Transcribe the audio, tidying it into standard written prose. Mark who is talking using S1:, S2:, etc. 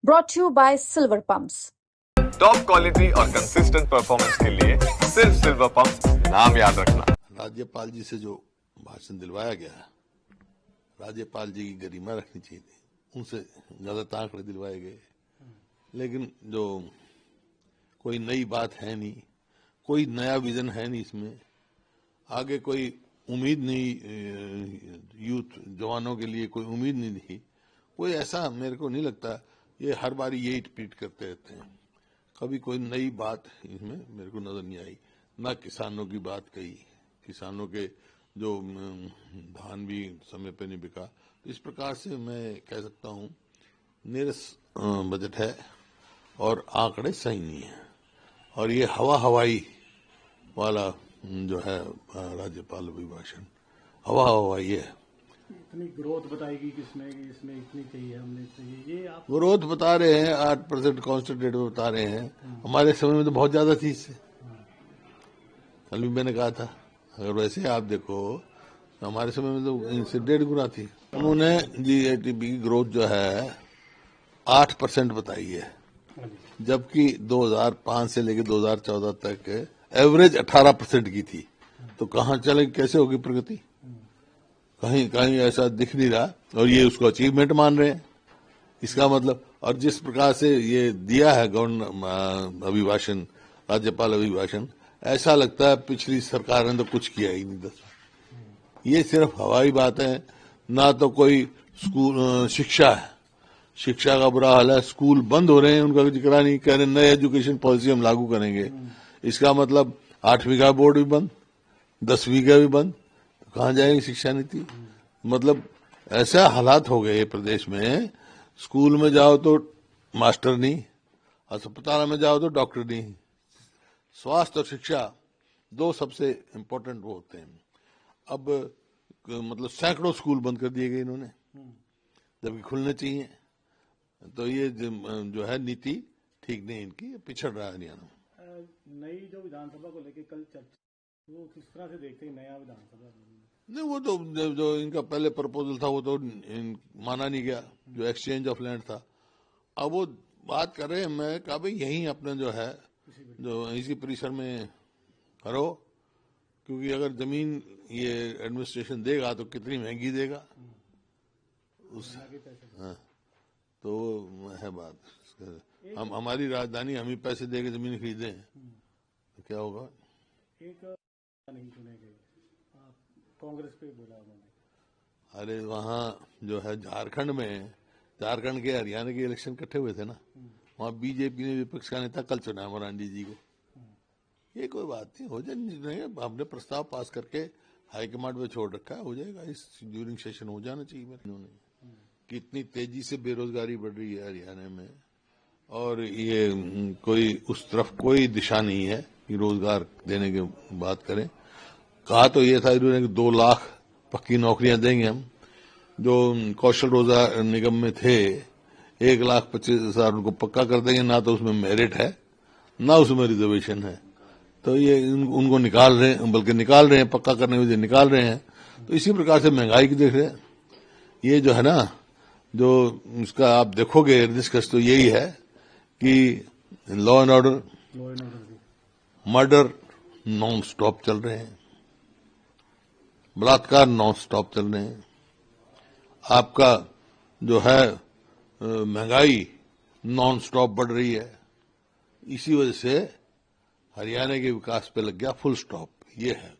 S1: brought to you by Silver Pumps.
S2: Top quality और consistent performance के लिए सिर्फ सिल्वर पंप्स नाम याद रखना।
S3: राज्यपाल जी से जो भाषण दिलवाया गया, राज्यपाल जी की गरिमा रखनी चाहिए थी, उनसे गलत आंकड़े दिलवाए गए। लेकिन जो कोई नई बात है नहीं, कोई नया विजन है नहीं इसमें, आगे कोई उम्मीद नहीं, यूथ जवानों के लिए कोई उम्मीद नहीं थी। कोई ऐसा मेरे को नहीं लगता, ये हर बार यही रिपीट करते रहते हैं, कभी कोई नई बात इसमें मेरे को नजर नहीं आई। ना किसानों की बात कही, किसानों के जो धान भी समय पे नहीं बिका, तो इस प्रकार से मैं कह सकता हूँ नीरस बजट है और आंकड़े सही नहीं है। और ये हवाई वाला जो है राज्यपाल अभिभाषण हवाई है।
S4: इतनी ग्रोथ बताएगी कि इसमें इतनी चाहिए, हमने चाहिए, ये आप
S3: ग्रोथ बता रहे हैं 8% कांस्टेंट रेट में बता रहे हैं। हमारे समय में तो बहुत ज्यादा थी इससे। कल भी मैंने कहा था, अगर वैसे आप देखो तो हमारे समय में तो इनसे 1.5 गुना थी। उन्होंने जीएटीपी की ग्रोथ जो है 8% बताई है, जबकि 2005 से लेकर 2014 तक एवरेज 18% की थी। तो कहाँ चले, कैसे होगी प्रगति? कहीं कहीं ऐसा दिख नहीं रहा, और ये उसको अचीवमेंट मान रहे हैं। इसका मतलब, और जिस प्रकार से ये दिया है गवर्नर अभिभाषण, राज्यपाल अभिभाषण, ऐसा लगता है पिछली सरकार ने तो कुछ किया ही नहीं। ये सिर्फ हवाई बात है, ना तो कोई स्कूल शिक्षा है, शिक्षा का बुरा हाल है। स्कूल बंद हो रहे हैं, उनका जिक्र नहीं, कह रहे नए एजुकेशन पॉलिसी हम लागू करेंगे। इसका मतलब 8वीं का बोर्ड भी बंद, 10वीं का भी बंद, कहाँ जाएगी शिक्षा नीति? मतलब ऐसा हालात हो गए प्रदेश में, स्कूल में जाओ तो मास्टर नहीं, अस्पताल में जाओ तो डॉक्टर नहीं। स्वास्थ्य और शिक्षा दो सबसे इम्पोर्टेंट वो होते हैं। अब मतलब सैकड़ों स्कूल बंद कर दिए गए इन्होंने, जबकि खुलने चाहिए। तो ये जो है नीति ठीक नहीं इनकी, पिछड़ रहा है हरियाणा।
S4: नई जो विधानसभा को लेकर कल चर्चा, वो किस तरह से देखते हैं नया विधानसभा?
S3: नहीं, वो तो जो इनका पहले प्रपोजल था वो तो माना नहीं गया, जो एक्सचेंज ऑफ लैंड था। अब वो बात कर रहे हैं, मैं कहा भाई यहीं अपने जो है जो इसी परिसर में करो, क्योंकि अगर जमीन ये एडमिनिस्ट्रेशन देगा तो कितनी महंगी देगा उस। हाँ, तो है बात। हम हमारी राजधानी हम ही पैसे देके जमीन खरीदें तो क्या होगा?
S4: एक नहीं चुने गए, कांग्रेस पे बोला उन्होंने।
S3: अरे वहाँ जो है झारखंड के हरियाणा के इलेक्शन इकट्ठे हुए थे ना, वहाँ बीजेपी ने विपक्ष का नेता कल चुना मरांडी जी को। ये कोई बात नहीं, हो जाए। हमने प्रस्ताव पास करके हाईकमांड में छोड़ रखा है, हो जाएगा। इस ड्यूरिंग सेशन हो जाना चाहिए। इन्होंने कितनी तेजी से बेरोजगारी बढ़ रही है हरियाणा में, और ये कोई उस तरफ कोई दिशा नहीं है कि रोजगार देने की बात करें। कहा तो ये था इन्होंने कि 2 लाख पक्की नौकरियां देंगे हम। जो कौशल रोजगार निगम में थे 1,25,000 उनको पक्का कर देंगे। ना तो उसमें मेरिट है, ना उसमें रिजर्वेशन है। तो ये उनको निकाल रहे हैं, बल्कि निकाल रहे हैं, पक्का करने के लिए निकाल रहे हैं। तो इसी प्रकार से महंगाई की देख रहे हैं। ये जो है ना, जो इसका आप देखोगे डिस्कस, तो यही है कि law and order, murder non stop चल रहे हैं, बलात्कार नॉन स्टॉप चल रहे हैं, आपका जो है महंगाई नॉन स्टॉप बढ़ रही है। इसी वजह से हरियाणा के विकास पे लग गया फुल स्टॉप। ये है।